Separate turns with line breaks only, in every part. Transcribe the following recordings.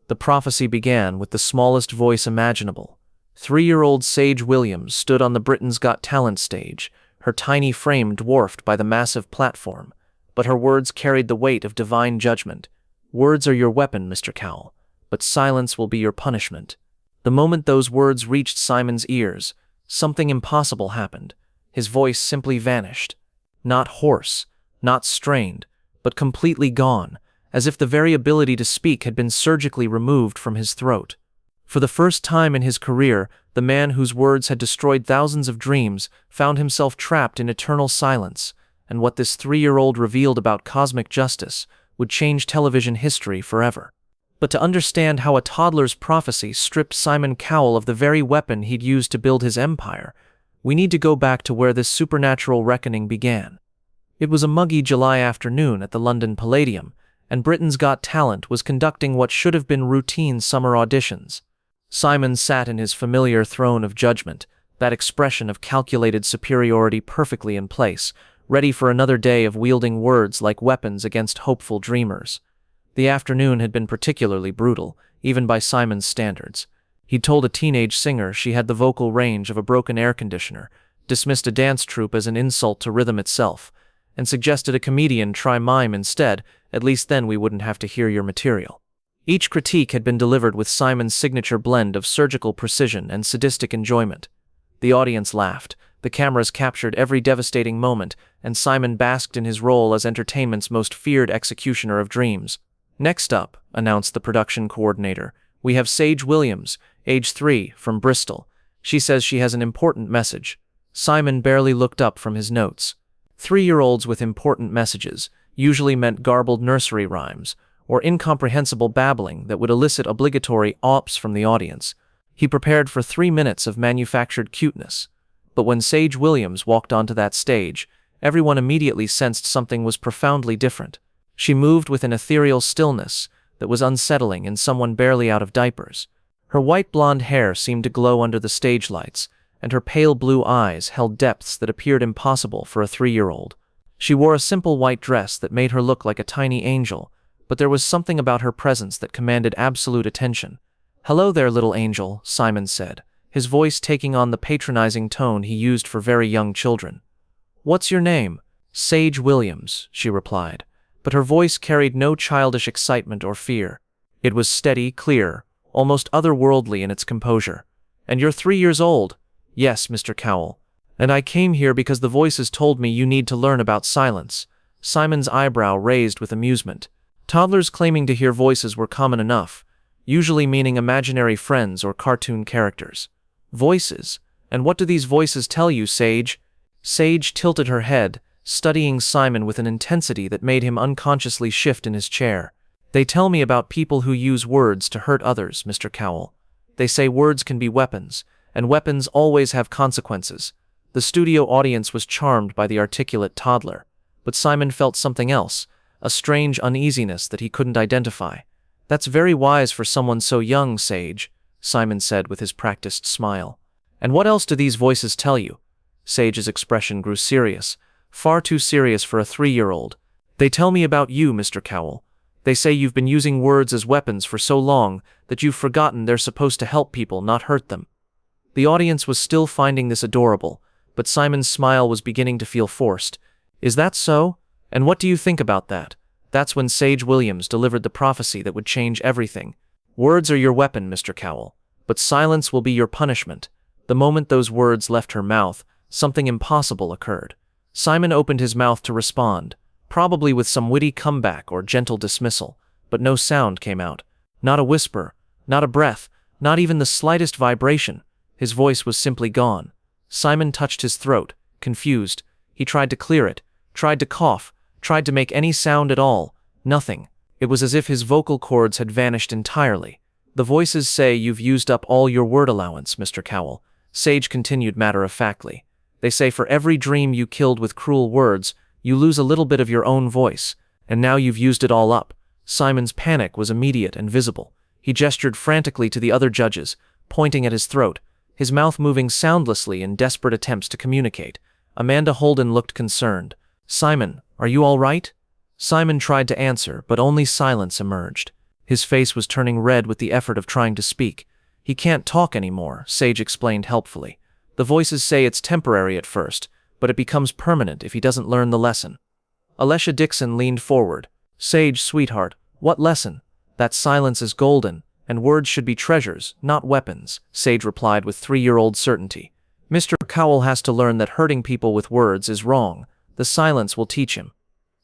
The prophecy began with the smallest voice imaginable. 3-year-old Sage Williams stood on the Britain's Got Talent stage, her tiny frame dwarfed by the massive platform, but her words carried the weight of divine judgment. Words are your weapon, Mr. Cowell, but silence will be your punishment. The moment those words reached Simon's ears, something impossible happened. His voice simply vanished. Not hoarse, not strained, but completely gone, as if the very ability to speak had been surgically removed from his throat. For the first time in his career, the man whose words had destroyed thousands of dreams found himself trapped in eternal silence, and what this 3-year-old revealed about cosmic justice would change television history forever. But to understand how a toddler's prophecy stripped Simon Cowell of the very weapon he'd used to build his empire, we need to go back to where this supernatural reckoning began. It was a muggy July afternoon at the London Palladium, and Britain's Got Talent was conducting what should have been routine summer auditions. Simon sat in his familiar throne of judgment, that expression of calculated superiority perfectly in place, ready for another day of wielding words like weapons against hopeful dreamers. The afternoon had been particularly brutal, even by Simon's standards. He'd told a teenage singer she had the vocal range of a broken air conditioner, dismissed a dance troupe as an insult to rhythm itself, and suggested a comedian try mime instead. At least then we wouldn't have to hear your material. Each critique had been delivered with Simon's signature blend of surgical precision and sadistic enjoyment. The audience laughed, the cameras captured every devastating moment, and Simon basked in his role as entertainment's most feared executioner of dreams. "Next up," announced the production coordinator, "we have Sage Williams, age 3, from Bristol. She says she has an important message." Simon barely looked up from his notes. 3-year-olds with important messages usually meant garbled nursery rhymes, or incomprehensible babbling that would elicit obligatory ops from the audience. He prepared for 3 minutes of manufactured cuteness. But when Sage Williams walked onto that stage, everyone immediately sensed something was profoundly different. She moved with an ethereal stillness that was unsettling in someone barely out of diapers. Her white blonde hair seemed to glow under the stage lights, and her pale blue eyes held depths that appeared impossible for a 3-year-old. She wore a simple white dress that made her look like a tiny angel, but there was something about her presence that commanded absolute attention. "Hello there, little angel," Simon said, his voice taking on the patronizing tone he used for very young children. "What's your name?" "Sage Williams," she replied, but her voice carried no childish excitement or fear. It was steady, clear, almost otherworldly in its composure. "And you're 3 years old?" "Yes, Mr. Cowell. And I came here because the voices told me you need to learn about silence." Simon's eyebrow raised with amusement. Toddlers claiming to hear voices were common enough, usually meaning imaginary friends or cartoon characters. "Voices? And what do these voices tell you, Sage?" Sage tilted her head, studying Simon with an intensity that made him unconsciously shift in his chair. "They tell me about people who use words to hurt others, Mr. Cowell. They say words can be weapons, and weapons always have consequences." The studio audience was charmed by the articulate toddler, but Simon felt something else, a strange uneasiness that he couldn't identify. "That's very wise for someone so young, Sage," Simon said with his practiced smile. "And what else do these voices tell you?" Sage's expression grew serious, far too serious for a 3-year-old. "They tell me about you, Mr. Cowell. They say you've been using words as weapons for so long that you've forgotten they're supposed to help people, not hurt them." The audience was still finding this adorable, but Simon's smile was beginning to feel forced. "Is that so? And what do you think about that?" That's when Sage Williams delivered the prophecy that would change everything. "Words are your weapon, Mr. Cowell, but silence will be your punishment." The moment those words left her mouth, something impossible occurred. Simon opened his mouth to respond, probably with some witty comeback or gentle dismissal, but no sound came out. Not a whisper, not a breath, not even the slightest vibration. His voice was simply gone. Simon touched his throat, confused. He tried to clear it, tried to cough, tried to make any sound at all. Nothing. It was as if his vocal cords had vanished entirely. "The voices say you've used up all your word allowance, Mr. Cowell," Sage continued matter-of-factly. "They say for every dream you killed with cruel words, you lose a little bit of your own voice, and now you've used it all up." Simon's panic was immediate and visible. He gestured frantically to the other judges, pointing at his throat, his mouth moving soundlessly in desperate attempts to communicate. Amanda Holden looked concerned. "Simon, are you all right?" Simon tried to answer, but only silence emerged. His face was turning red with the effort of trying to speak. "He can't talk anymore," Sage explained helpfully. "The voices say it's temporary at first, but it becomes permanent if he doesn't learn the lesson." Alesha Dixon leaned forward. "Sage, sweetheart, what lesson?" "That silence is golden, and words should be treasures, not weapons," Sage replied with 3-year-old certainty. "Mr. Cowell has to learn that hurting people with words is wrong. The silence will teach him."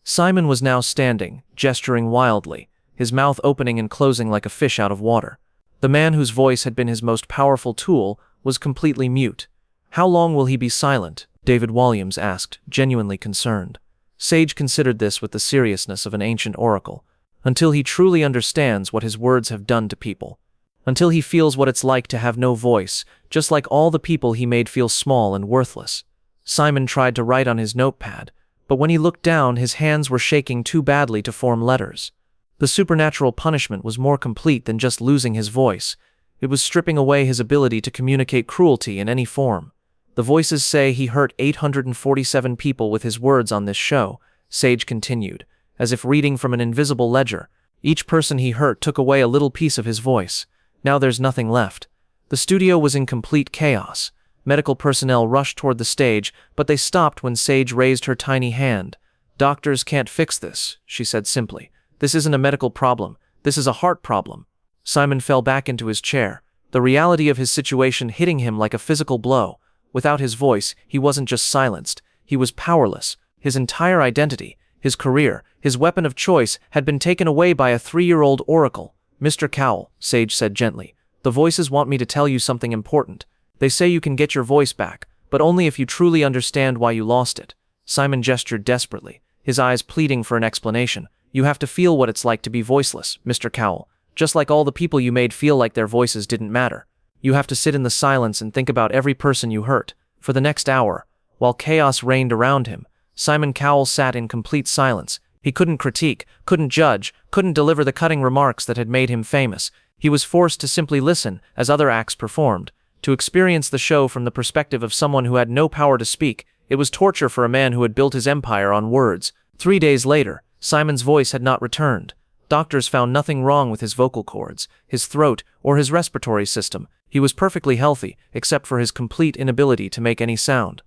Simon was now standing, gesturing wildly, his mouth opening and closing like a fish out of water. The man whose voice had been his most powerful tool was completely mute. "How long will he be silent?" David Williams asked, genuinely concerned. Sage considered this with the seriousness of an ancient oracle. "Until he truly understands what his words have done to people. Until he feels what it's like to have no voice, just like all the people he made feel small and worthless." Simon tried to write on his notepad, but when he looked down, his hands were shaking too badly to form letters. The supernatural punishment was more complete than just losing his voice. It was stripping away his ability to communicate cruelty in any form. "The voices say he hurt 847 people with his words on this show," Sage continued, as if reading from an invisible ledger. "Each person he hurt took away a little piece of his voice. Now there's nothing left." The studio was in complete chaos. Medical personnel rushed toward the stage, but they stopped when Sage raised her tiny hand. "Doctors can't fix this," she said simply. "This isn't a medical problem. This is a heart problem." Simon fell back into his chair, the reality of his situation hitting him like a physical blow. Without his voice, he wasn't just silenced. He was powerless. His entire identity, his career, his weapon of choice had been taken away by a 3-year-old oracle. "Mr. Cowell," Sage said gently, "the voices want me to tell you something important. They say you can get your voice back, but only if you truly understand why you lost it." Simon gestured desperately, his eyes pleading for an explanation. "You have to feel what it's like to be voiceless, Mr. Cowell, just like all the people you made feel like their voices didn't matter. You have to sit in the silence and think about every person you hurt." For the next hour, while chaos reigned around him, Simon Cowell sat in complete silence. He couldn't critique, couldn't judge, couldn't deliver the cutting remarks that had made him famous. He was forced to simply listen as other acts performed, to experience the show from the perspective of someone who had no power to speak. It was torture for a man who had built his empire on words. 3 days later, Simon's voice had not returned. Doctors found nothing wrong with his vocal cords, his throat, or his respiratory system. He was perfectly healthy, except for his complete inability to make any sound.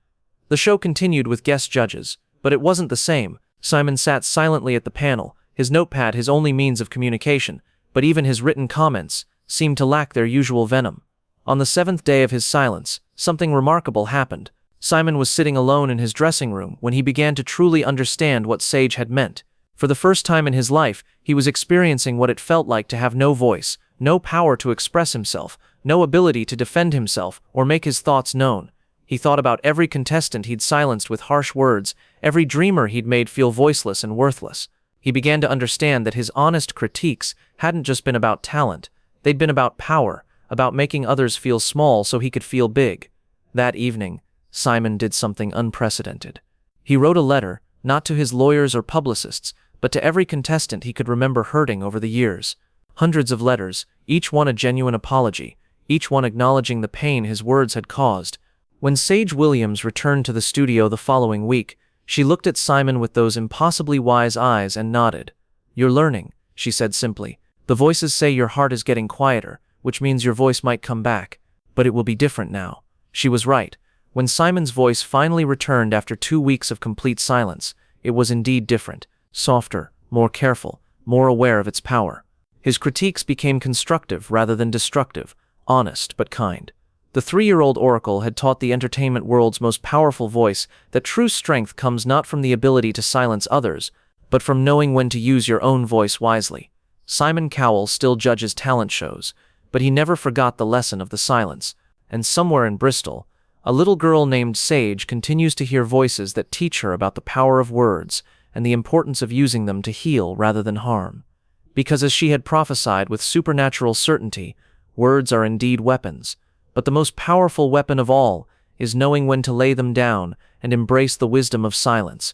The show continued with guest judges, but it wasn't the same. Simon sat silently at the panel, his notepad his only means of communication, but even his written comments seemed to lack their usual venom. On the 7th day of his silence, something remarkable happened. Simon was sitting alone in his dressing room when he began to truly understand what Sage had meant. For the first time in his life, he was experiencing what it felt like to have no voice, no power to express himself, no ability to defend himself or make his thoughts known. He thought about every contestant he'd silenced with harsh words, every dreamer he'd made feel voiceless and worthless. He began to understand that his honest critiques hadn't just been about talent, they'd been about power, about making others feel small so he could feel big. That evening, Simon did something unprecedented. He wrote a letter, not to his lawyers or publicists, but to every contestant he could remember hurting over the years. Hundreds of letters, each one a genuine apology, each one acknowledging the pain his words had caused. When Sage Williams returned to the studio the following week, she looked at Simon with those impossibly wise eyes and nodded. "You're learning," she said simply. "The voices say your heart is getting quieter, which means your voice might come back, but it will be different now." She was right. When Simon's voice finally returned after 2 weeks of complete silence, it was indeed different, softer, more careful, more aware of its power. His critiques became constructive rather than destructive, honest but kind. The 3-year-old oracle had taught the entertainment world's most powerful voice that true strength comes not from the ability to silence others, but from knowing when to use your own voice wisely. Simon Cowell still judges talent shows, but he never forgot the lesson of the silence. And somewhere in Bristol, a little girl named Sage continues to hear voices that teach her about the power of words and the importance of using them to heal rather than harm. Because as she had prophesied with supernatural certainty, words are indeed weapons, but the most powerful weapon of all is knowing when to lay them down and embrace the wisdom of silence.